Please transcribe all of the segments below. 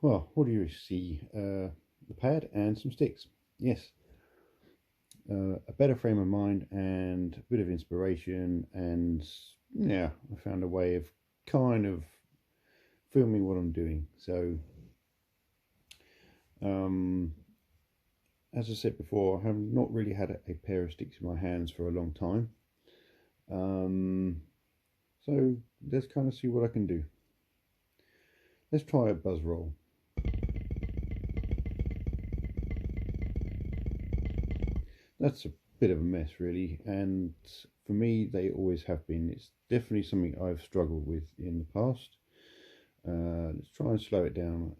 well, what do you see? The pad and some sticks. Yes, a better frame of mind and a bit of inspiration, and yeah, I found a way of kind of filming what I'm doing. So, um, as I said before, I have not really had a pair of sticks in my hands for a long time. So let's kind of see what I can do. Let's try a buzz roll. That's a bit of a mess, really, and for me they always have been. It's definitely something I've struggled with in the past. Let's try and slow it down.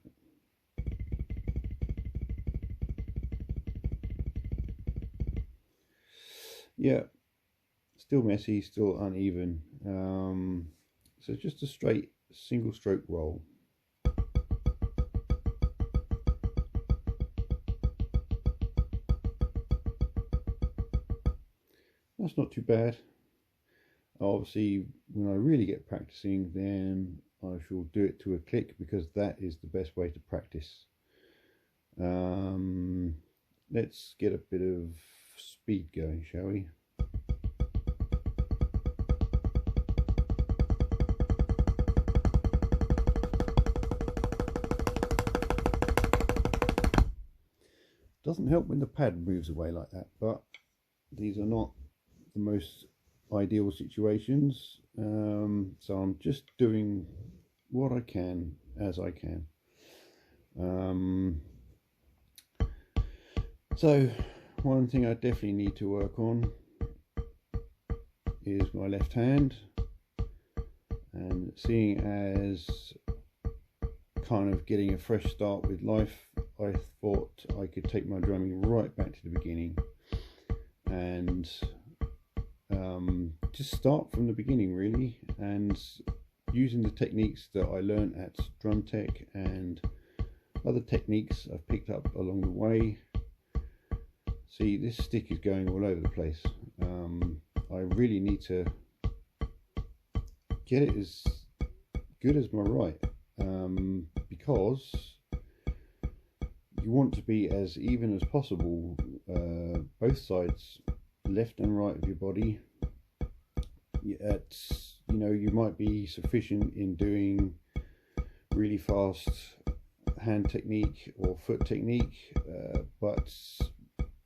Yeah, still messy, still uneven. So just a straight single stroke roll. That's not too bad. Obviously, when I really get practicing, then I shall do it to a click, because that is the best way to practice. Let's get a bit of speed going, shall we? Doesn't help when the pad moves away like that, but these are not the most ideal situations, so I'm just doing what I can as I can. So one thing I definitely need to work on is my left hand, and seeing as kind of getting a fresh start with life, I thought I could take my drumming right back to the beginning and just start from the beginning, really, and using the techniques that I learned at Drum Tech and other techniques I've picked up along the way. See, this stick is going all over the place. I really need to get it as good as my right, because you want to be as even as possible, both sides, left and right of your body. You might be sufficient in doing really fast hand technique or foot technique, but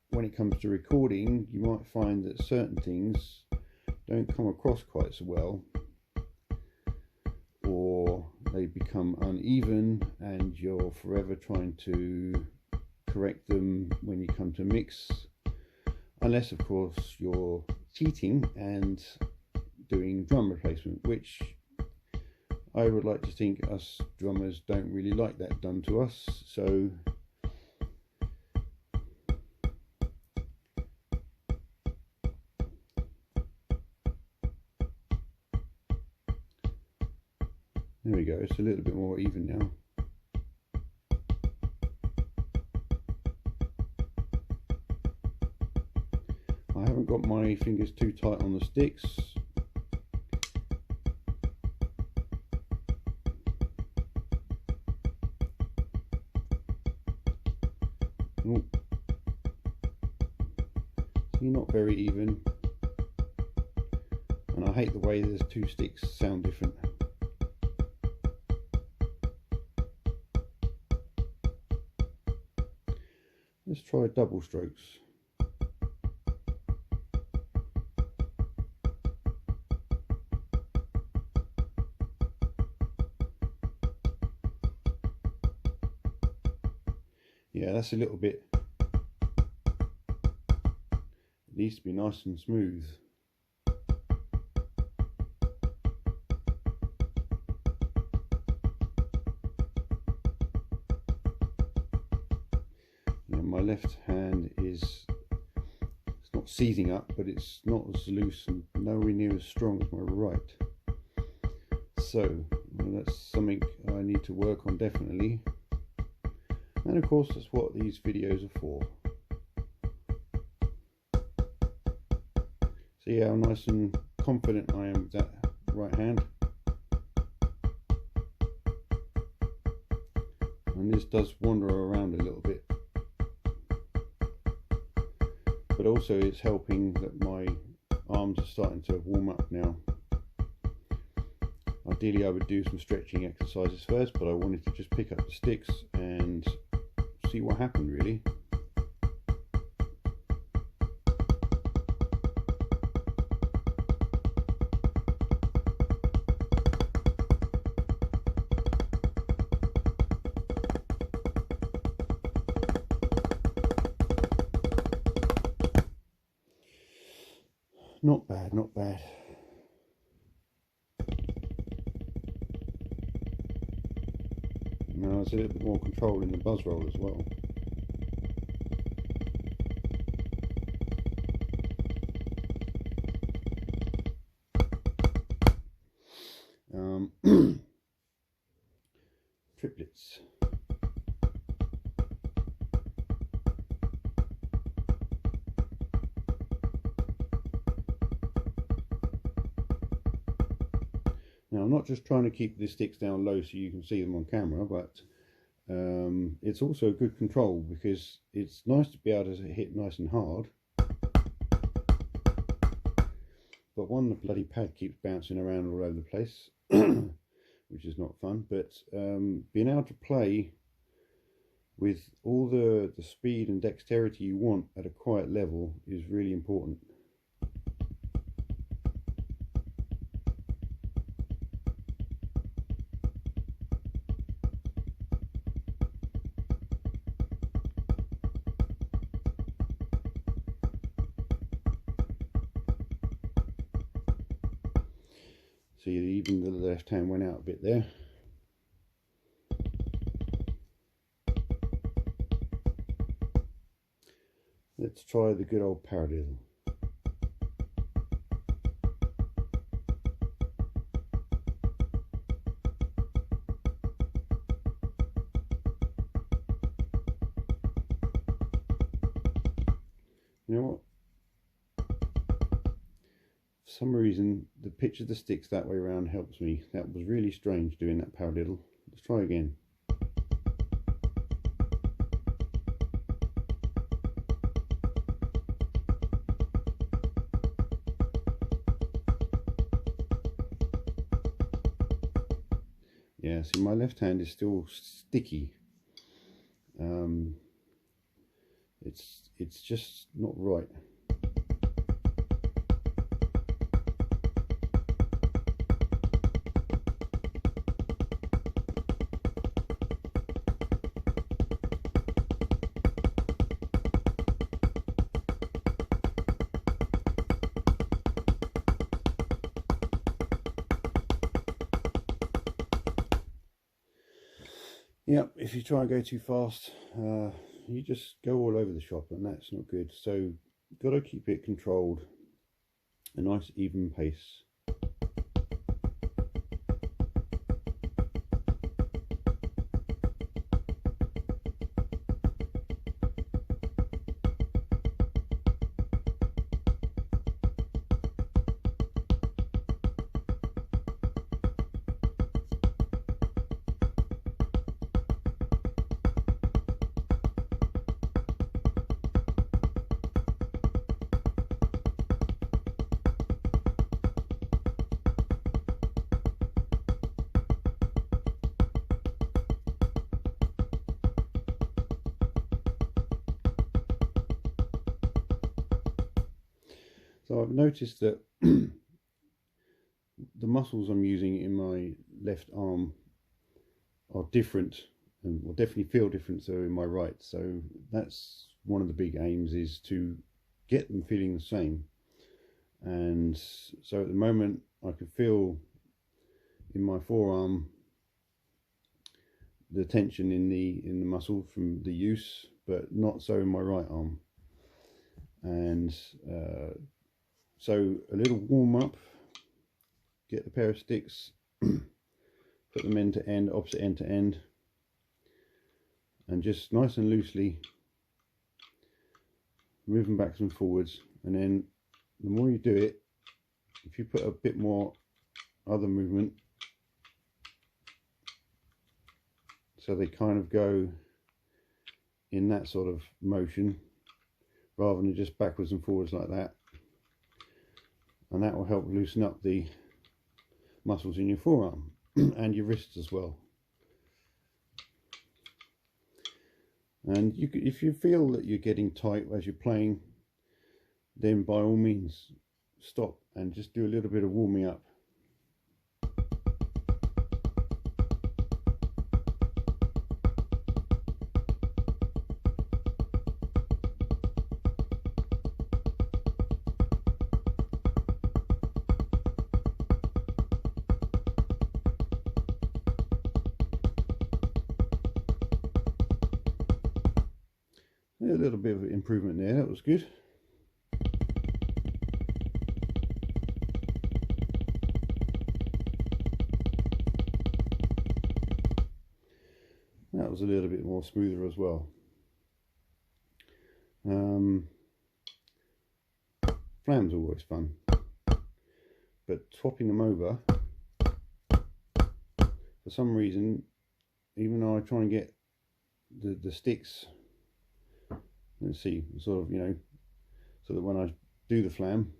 when it comes to recording, you might find that certain things don't come across quite so well, or they become uneven, and you're forever trying to correct them when you come to mix, unless of course you're cheating and doing drum replacement, which I would like to think us drummers don't really like that done to us. So there we go, it's a little bit more even now. I haven't got my fingers too tight on the sticks. Oh. See, not very even, and I hate the way there's two sticks sound different. Let's try double strokes. Yeah, that's a little bit, it needs to be nice and smooth. And my left hand is, it's not seizing up, but it's not as loose and nowhere near as strong as my right. So that's something I need to work on, definitely. And of course, that's what these videos are for. See how nice and confident I am with that right hand. and this does wander around a little bit, but also it's helping that my arms are starting to warm up now. Ideally I would do some stretching exercises first, but I wanted to just pick up the sticks and see what happened really. Not bad, not bad. Now there's a little bit more control in the buzz roll as well. Triplets. Now I'm not just trying to keep the sticks down low so you can see them on camera, but it's also good control because it's nice to be able to hit nice and hard, but one, the bloody pad keeps bouncing around all over the place, which is not fun, but being able to play with all the speed and dexterity you want at a quiet level is really important. See, even the left hand went out a bit there. Let's try the good old paradiddle. You know what? For some reason the pitch of the sticks that way around helps me. That was really strange doing that paradiddle. Let's try again. Yeah, see, my left hand is still sticky. It's just not right. Yep, if you try and go too fast, you just go all over the shop, and that's not good. So, got to keep it controlled, a nice even pace. So I've noticed that the muscles I'm using in my left arm are different, and will definitely feel different so in my right. So that's one of the big aims, is to get them feeling the same. And so at the moment I can feel in my forearm the tension in the muscle from the use, but not so in my right arm. And so a little warm up, get the pair of sticks, put them end to end, opposite end to end, and just nice and loosely move them backwards and forwards. And then the more you do it, if you put a bit more other movement, so they kind of go in that sort of motion rather than just backwards and forwards like that, and that will help loosen up the muscles in your forearm and your wrists as well. And if you feel that you're getting tight as you're playing, then by all means stop and just do a little bit of warming up. A little bit of improvement there, that was good. That was a little bit more smoother as well. Flams are always fun, but swapping them over, for some reason, even though I try and get the sticks, let's see, sort of, you know, so that when I do the flam,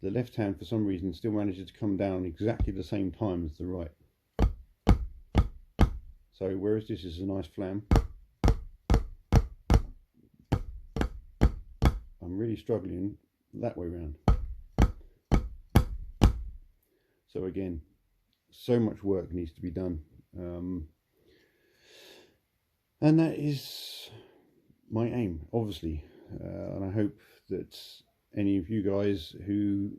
the left hand for some reason still manages to come down exactly the same time as the right. So whereas this is a nice flam, I'm really struggling that way around. So again, so much work needs to be done. And that is my aim, obviously, and I hope that any of you guys who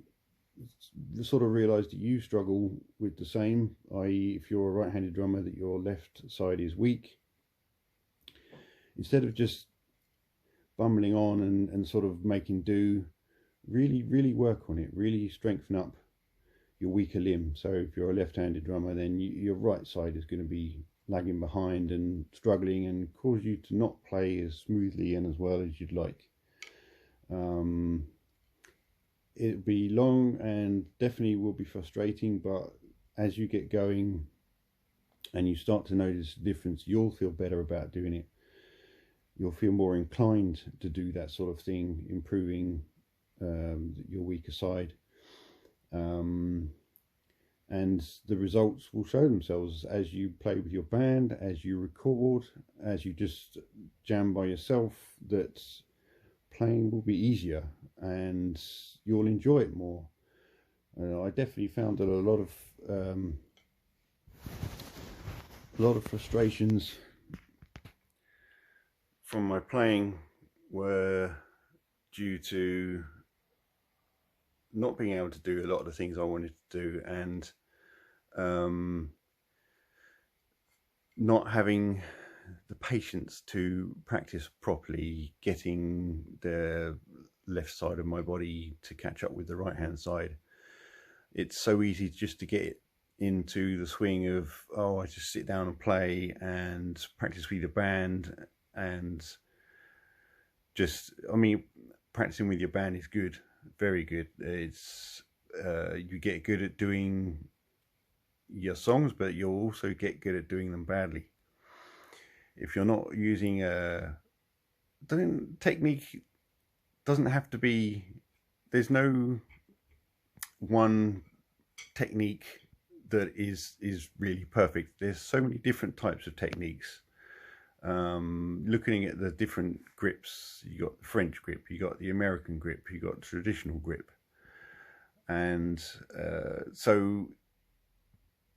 sort of realise that you struggle with the same, i.e. if you're a right-handed drummer, that your left side is weak, instead of just bumbling on and sort of making do, really work on it, really strengthen up your weaker limb. So if you're a left-handed drummer, then your right side is going to be lagging behind and struggling and cause you to not play as smoothly and as well as you'd like. It'll be long and definitely will be frustrating, but as you get going and you start to notice the difference, you'll feel better about doing it. You'll feel more inclined to do that sort of thing, improving your weaker side. And the results will show themselves as you play with your band, as you record, as you just jam by yourself, that playing will be easier and you'll enjoy it more. I definitely found that a lot of frustrations from my playing were due to not being able to do a lot of the things I wanted to do, and not having the patience to practice properly, getting the left side of my body to catch up with the right hand side. It's so easy just to get into the swing of, oh, I just sit down and play and practice with the band, and just, I mean, practicing with your band is good, very good. It's you get good at doing your songs, but you'll also get good at doing them badly. If you're not using technique doesn't have to be, there's no one technique that is really perfect. There's so many different types of techniques. Looking at the different grips, you got the French grip, you got the American grip, you got the traditional grip, and so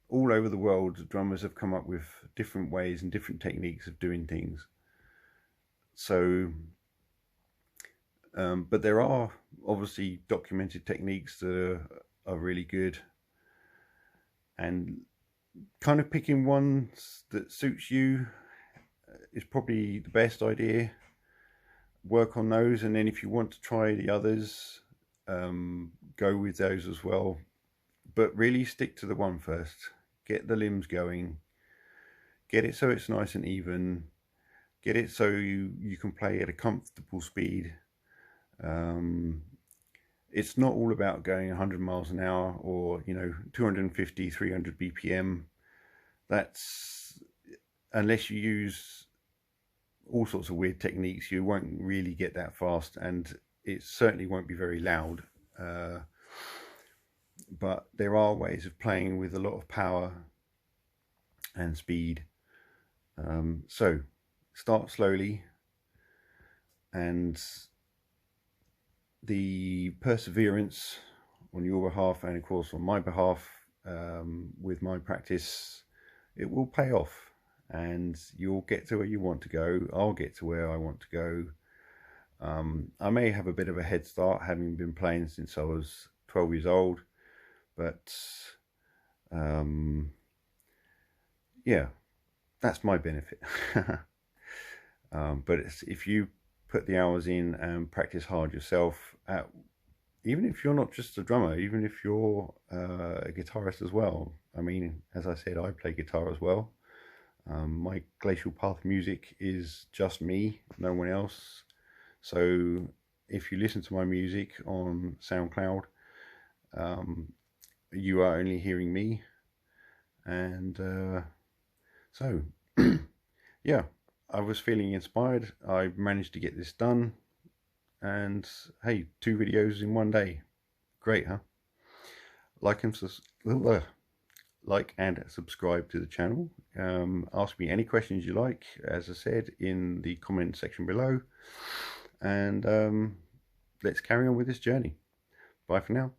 all over the world drummers have come up with different ways and different techniques of doing things. So but there are obviously documented techniques that are really good, and kind of picking ones that suits you is probably the best idea. Work on those, and then if you want to try the others, go with those as well, but really stick to the one first. Get the limbs going, get it so it's nice and even, get it so you can play at a comfortable speed. It's not all about going 100 miles an hour or 250, 300 BPM. that's, unless you use all sorts of weird techniques, you won't really get that fast, and it certainly won't be very loud. But there are ways of playing with a lot of power and speed. So start slowly, and the perseverance on your behalf, and of course on my behalf, with my practice, it will pay off, and you'll get to where you want to go. I'll get to where I want to go. I may have a bit of a head start, having been playing since I was 12 years old, but yeah, that's my benefit. But if you put the hours in and practice hard yourself, even if you're not just a drummer, even if you're a guitarist as well. I mean, as I said, I play guitar as well. My Glacialpath music is just me, no one else. So if you listen to my music on SoundCloud, you are only hearing me. And so yeah, I was feeling inspired. I managed to get this done, and hey, 2 videos in 1 day. Great, huh? Like and subscribe to the channel. Ask me any questions you like, as I said, in the comment section below, and let's carry on with this journey. Bye for now.